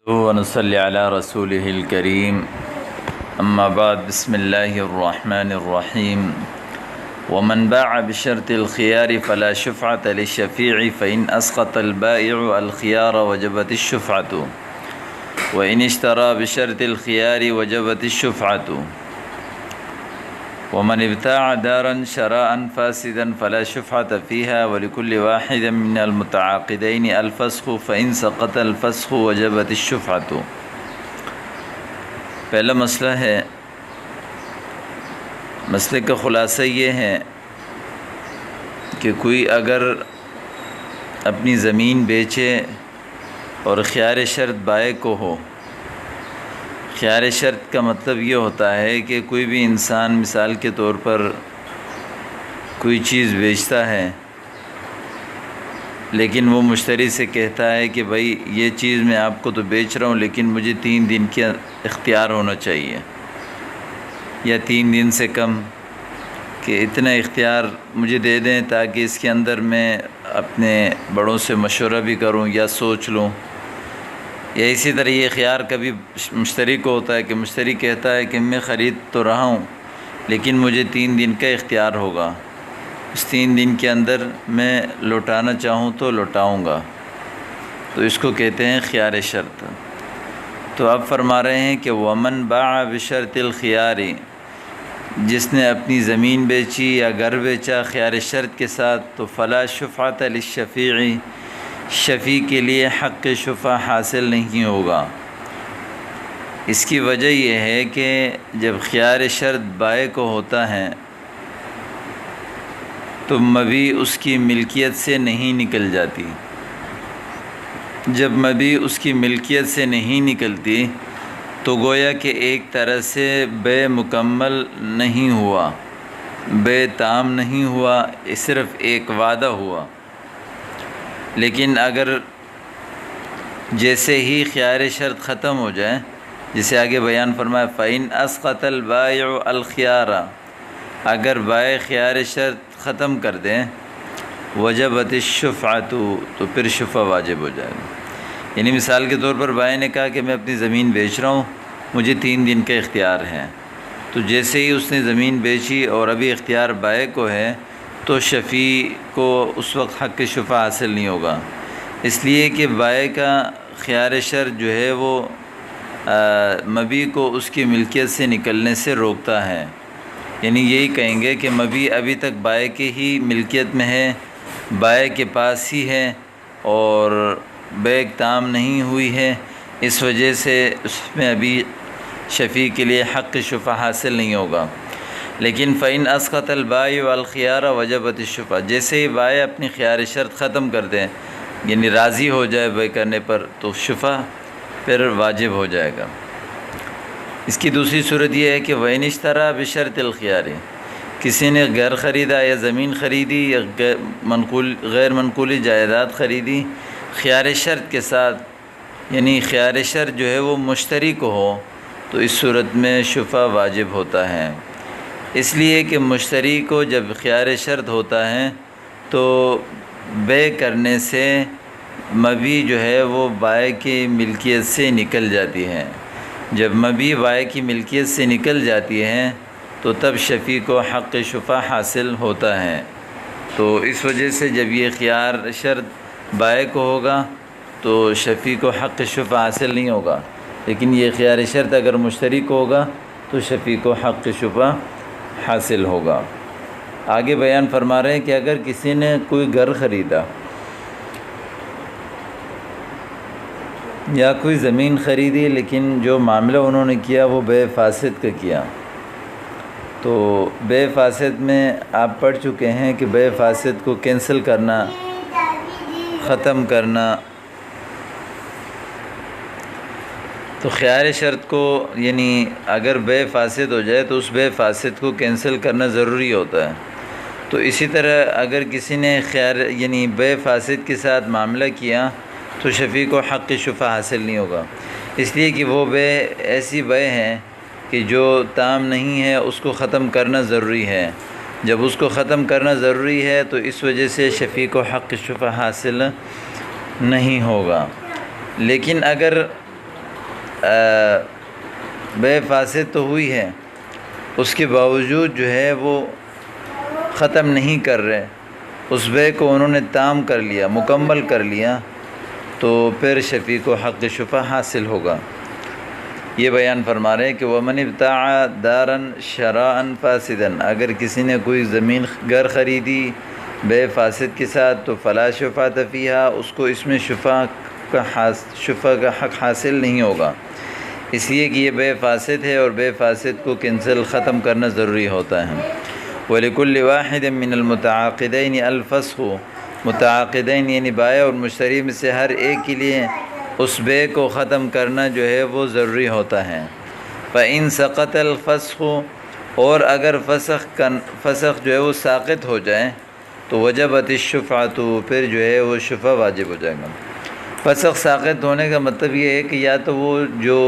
ونصلي على رسوله الكريم أما بعد بسم الله الرحمن الرحيم ومن باع بشرط الخيار فلا شفعة للشفيع فإن أسقط البائع الخيار وجبت الشفعة وإن اشترى بشرط الخيار وجبت الشفعة ومن ابتاع دارا شراء فاسدا فلا شفعة فيها ولكل واحد من المتعاقدين الفسخ فإن سقط الفسخ وجبت الشفعة۔ پہلا مسئلہ ہے، مسئلے کا خلاصہ یہ ہے کہ کوئی اگر اپنی زمین بیچے اور خیار شرط بائع کو ہو۔ خیار شرط کا مطلب یہ ہوتا ہے کہ کوئی بھی انسان مثال کے طور پر کوئی چیز بیچتا ہے، لیکن وہ مشتری سے کہتا ہے کہ بھائی یہ چیز میں آپ کو تو بیچ رہا ہوں لیکن مجھے 3 دن کا اختیار ہونا چاہیے، یا 3 دن سے کم، کہ اتنا اختیار مجھے دے دیں تاکہ اس کے اندر میں اپنے بڑوں سے مشورہ بھی کروں یا سوچ لوں۔ یا اسی طرح یہ اختیار کبھی مشتری کو ہوتا ہے کہ مشتری کہتا ہے کہ میں خرید تو رہا ہوں لیکن مجھے 3 دن کا اختیار ہوگا، اس 3 دن کے اندر میں لوٹانا چاہوں تو لوٹاؤں گا، تو اس کو کہتے ہیں خیار شرط۔ تو اب فرما رہے ہیں کہ ومن باع بشرط الخیار، جس نے اپنی زمین بیچی یا گھر بیچا خیار شرط کے ساتھ، تو فلا شفعۃ للشفیع، شفیع کے لیے حق شفع حاصل نہیں ہوگا۔ اس کی وجہ یہ ہے کہ جب خیار شرط بائع کو ہوتا ہے تو مبیع اس کی ملکیت سے نہیں نکل جاتی۔ جب مبیع اس کی ملکیت سے نہیں نکلتی تو گویا کہ ایک طرح سے بے مکمل نہیں ہوا، بے تام نہیں ہوا، صرف ایک وعدہ ہوا۔ لیکن اگر جیسے ہی خیار شرط ختم ہو جائے، جسے آگے بیان فرمایا فَإِنْ أَسْقَطَ الْبَائِعُ الْخِيَارَ، اگر بائع خیار شرط ختم کر دیں، وجبت الشفعۃ، تو پھر شفع واجب ہو جائے گا۔ یعنی مثال کے طور پر بائع نے کہا کہ میں اپنی زمین بیچ رہا ہوں، مجھے 3 دن کا اختیار ہے، تو جیسے ہی اس نے زمین بیچی اور ابھی اختیار بائع کو ہے تو شفیع کو اس وقت حق شفع حاصل نہیں ہوگا، اس لیے کہ بائع کا خیار شرط جو ہے وہ مبیع کو اس کی ملکیت سے نکلنے سے روکتا ہے۔ یعنی یہی کہیں گے کہ مبیع ابھی تک بائع کی ہی ملکیت میں ہے، بائع کے پاس ہی ہے اور بیع تام نہیں ہوئی ہے، اس وجہ سے اس میں ابھی شفیع کے لیے حق شفع حاصل نہیں ہوگا۔ لیکن فَإِنْ أَسْقَطَ الْبَائِعُ الْخِيَارَ وَجَبَتِ الشُّفْعَةُ، جیسے ہی بائع اپنی خیار شرط ختم کر دیں، یعنی راضی ہو جائے بیع کرنے پر، تو شفع پھر واجب ہو جائے گا۔ اس کی دوسری صورت یہ ہے کہ وَإِنِ اشْتَرَى بِشَرْطِ الْخِيَارِ، کسی نے گھر خریدا یا زمین خریدی یا غیر منقولی جائیداد خریدی خیار شرط کے ساتھ، یعنی خیار شرط جو ہے وہ مشتری کو ہو، تو اس صورت میں شفع واجب ہوتا ہے۔ اس لیے کہ مشتری کو جب خیار شرط ہوتا ہے تو بیع کرنے سے مبیع جو ہے وہ بائع کی ملکیت سے نکل جاتی ہے۔ جب مبیع بائع کی ملکیت سے نکل جاتی ہے تو تب شفیع کو حق شفع حاصل ہوتا ہے۔ تو اس وجہ سے جب یہ خیار شرط بائع کو ہوگا تو شفیع کو حق شفع حاصل نہیں ہوگا، لیکن یہ خیار شرط اگر مشتری کو ہوگا تو شفیع کو حق شفع حاصل ہوگا۔ آگے بیان فرما رہے ہیں کہ اگر کسی نے کوئی گھر خریدا یا کوئی زمین خریدی، لیکن جو معاملہ انہوں نے کیا وہ بیع فاسد کا کیا، تو بیع فاسد میں آپ پڑھ چکے ہیں کہ بیع فاسد کو کینسل کرنا، ختم کرنا، تو خیار شرط کو یعنی اگر بیع فاسد ہو جائے تو اس بیع فاسد کو کینسل کرنا ضروری ہوتا ہے۔ تو اسی طرح اگر کسی نے یعنی بیع فاسد کے ساتھ معاملہ کیا تو شفیع کو حق شفع حاصل نہیں ہوگا، اس لیے کہ وہ بیع ایسی بیع ہے کہ جو تام نہیں ہے، اس کو ختم کرنا ضروری ہے۔ جب اس کو ختم کرنا ضروری ہے تو اس وجہ سے شفیع کو حق شفع حاصل نہیں ہوگا۔ لیکن اگر بے فاسد تو ہوئی ہے، اس کے باوجود جو ہے وہ ختم نہیں کر رہے، اس بے کو انہوں نے تام کر لیا، مکمل کر لیا، تو پھر شفیع کو حق شفا حاصل ہوگا۔ یہ بیان فرما رہے ہیں کہ وَمَنِ ابْتَاعَ دَارًا شَرَاءً فَاسِدًا، اگر کسی نے کوئی زمین گھر خریدی بے فاسد کے ساتھ تو فلا شفاعۃ فیہا، اس کو اس میں شفا کا حق حاصل نہیں ہوگا، اس لیے کہ یہ بے فاسد ہے اور بے فاسد کو کینسل ختم کرنا ضروری ہوتا ہے۔ وَلِكُلِّ وَاحِدٍ مِّنَ الْمُتَعَاقِدَيْنِ الْفَسْخُ، متعاقدین یعنی بائع اور مشتری میں سے ہر ایک کے لیے اس بے کو ختم کرنا جو ہے وہ ضروری ہوتا ہے۔ فَإِن سَقَطَ الْفَسْخُ، اور اگر فسخ جو ہے وہ ساقط ہو جائے تو وجبت الشفعۃ، پھر جو ہے وہ شفع واجب ہو جائے گا۔ فسخ ساقط ہونے کا مطلب یہ ہے کہ یا تو وہ جو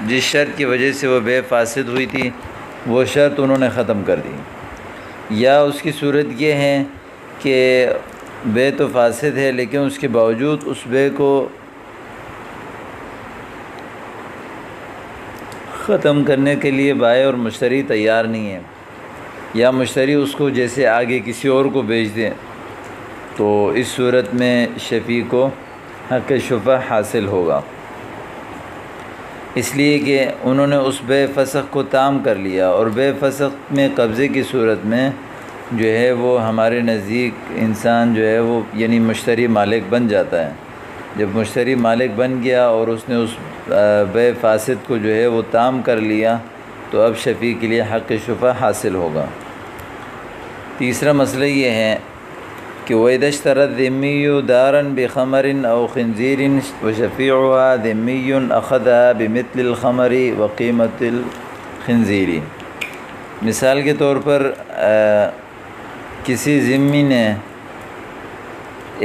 جس شرط کی وجہ سے وہ بے فاسد ہوئی تھی وہ شرط انہوں نے ختم کر دی، یا اس کی صورت یہ ہے کہ بے تو فاسد ہے لیکن اس کے باوجود اس بے کو ختم کرنے کے لیے بائع اور مشتری تیار نہیں ہے، یا مشتری اس کو جیسے آگے کسی اور کو بیچ دے، تو اس صورت میں شفیع کو حق شفا حاصل ہوگا، اس لیے کہ انہوں نے اس بے فسخ کو تام کر لیا، اور بے فسخ میں قبضے کی صورت میں جو ہے وہ ہمارے نزدیک انسان جو ہے وہ یعنی مشتری مالک بن جاتا ہے۔ جب مشتری مالک بن گیا اور اس نے اس بے فاسد کو جو ہے وہ تام کر لیا تو اب شفیع کے لیے حق شفا حاصل ہوگا۔ تیسرا مسئلہ یہ ہے کہ وَإِذَا اشْتَرَى الذِّمِّيُّ دَارًا بِخَمَرٍ أَوْ خِنْزِيرٍ وَشَفِيعُهَا ذِمِّيٌّ أَخَذَهَا بِمِثْلِ الْخَمَرِ وَقِيمَةِ الْخِنْزِيرِ، مثال کے طور پر کسی ذمی نے،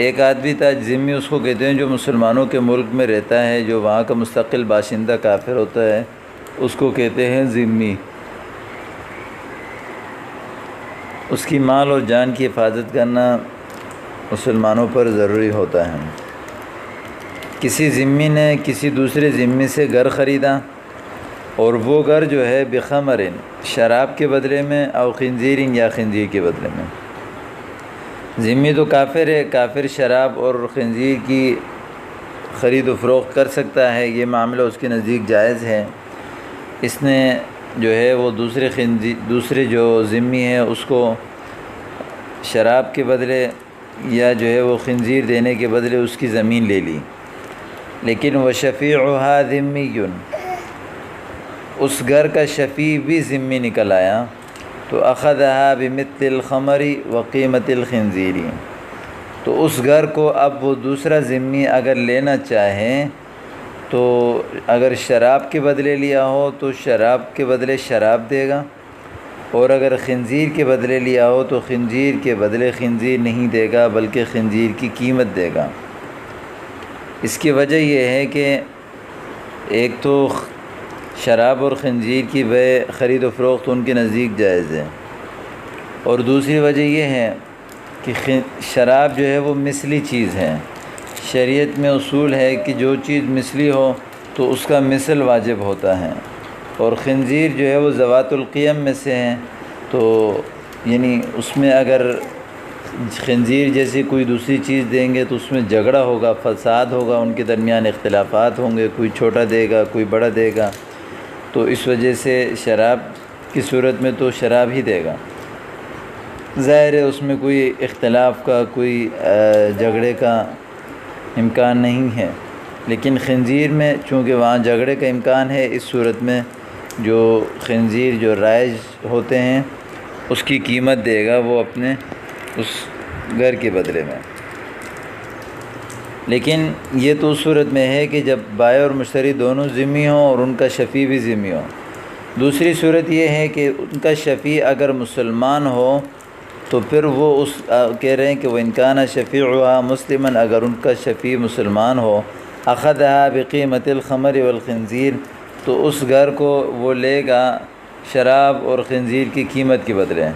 ایک آدمی تھا، ذمی اس کو کہتے ہیں جو مسلمانوں کے ملک میں رہتا ہے، جو وہاں کا مستقل باشندہ کافر ہوتا ہے، اس کو کہتے ہیں ذمی۔ اس کی مال اور جان کی حفاظت کرنا مسلمانوں پر ضروری ہوتا ہے۔ کسی ذمی نے کسی دوسرے ذمی سے گھر خریدا، اور وہ گھر جو ہے بخمرن، شراب کے بدلے میں، او خنزیرن، یا خنزیر کے بدلے میں۔ ذمی تو کافر ہے، کافر شراب اور خنزیر کی خرید و فروخت کر سکتا ہے، یہ معاملہ اس کے نزدیک جائز ہے۔ اس نے جو ہے وہ دوسرے جو ذمی ہے اس کو شراب کے بدلے یا جو ہے وہ خنزیر دینے کے بدلے اس کی زمین لے لی، لیکن وَشَفِيعُهَا ذِمِّيٌّ، اس گھر کا شفیع بھی ذمی نکل آیا، تو أَخَذَهَا بِمِثْلِ الْخَمَرِ وَقِيمَةِ الْخِنْزِيرِ، تو اس گھر کو اب وہ دوسرا ذمی اگر لینا چاہے تو اگر شراب کے بدلے لیا ہو تو شراب کے بدلے شراب دے گا، اور اگر خنزیر کے بدلے لیا ہو تو خنزیر کے بدلے خنزیر نہیں دے گا بلکہ خنزیر کی قیمت دے گا۔ اس کی وجہ یہ ہے کہ ایک تو شراب اور خنزیر کی بے خرید و فروخت ان کے نزدیک جائز ہے، اور دوسری وجہ یہ ہے کہ شراب جو ہے وہ مثلی چیز ہے، شریعت میں اصول ہے کہ جو چیز مثلی ہو تو اس کا مثل واجب ہوتا ہے، اور خنزیر جو ہے وہ ذوات القیم میں سے ہیں، تو یعنی اس میں اگر خنزیر جیسی کوئی دوسری چیز دیں گے تو اس میں جھگڑا ہوگا، فساد ہوگا، ان کے درمیان اختلافات ہوں گے، کوئی چھوٹا دے گا کوئی بڑا دے گا، تو اس وجہ سے شراب کی صورت میں تو شراب ہی دے گا، ظاہر ہے اس میں کوئی اختلاف کا کوئی جھگڑے کا امکان نہیں ہے۔ لیکن خنزیر میں چونکہ وہاں جھگڑے کا امکان ہے، اس صورت میں جو خنزیر جو رائج ہوتے ہیں اس کی قیمت دے گا وہ اپنے اس گھر کے بدلے میں۔ لیکن یہ تو اس صورت میں ہے کہ جب بائع اور مشتری دونوں ذمی ہوں اور ان کا شفیع بھی ذمی ہو۔ دوسری صورت یہ ہے کہ ان کا شفیع اگر مسلمان ہو تو پھر وہ کہہ رہے ہیں کہ وہ انکان شفیعها مسلماً، اگر ان کا شفیع مسلمان ہو، اخذها بقیمت الخمر والخنزیر، تو اس گھر کو وہ لے گا شراب اور خنزیر کی قیمت کے بدلے،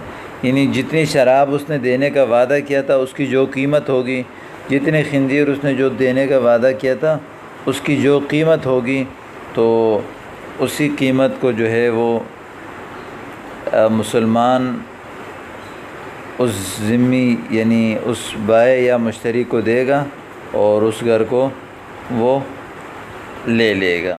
یعنی جتنی شراب اس نے دینے کا وعدہ کیا تھا اس کی جو قیمت ہوگی، جتنے خنزیر اس نے جو دینے کا وعدہ کیا تھا اس کی جو قیمت ہوگی، تو اسی قیمت کو جو ہے وہ مسلمان اس ذمی یعنی اس بائع یا مشتری کو دے گا اور اس گھر کو وہ لے لے گا۔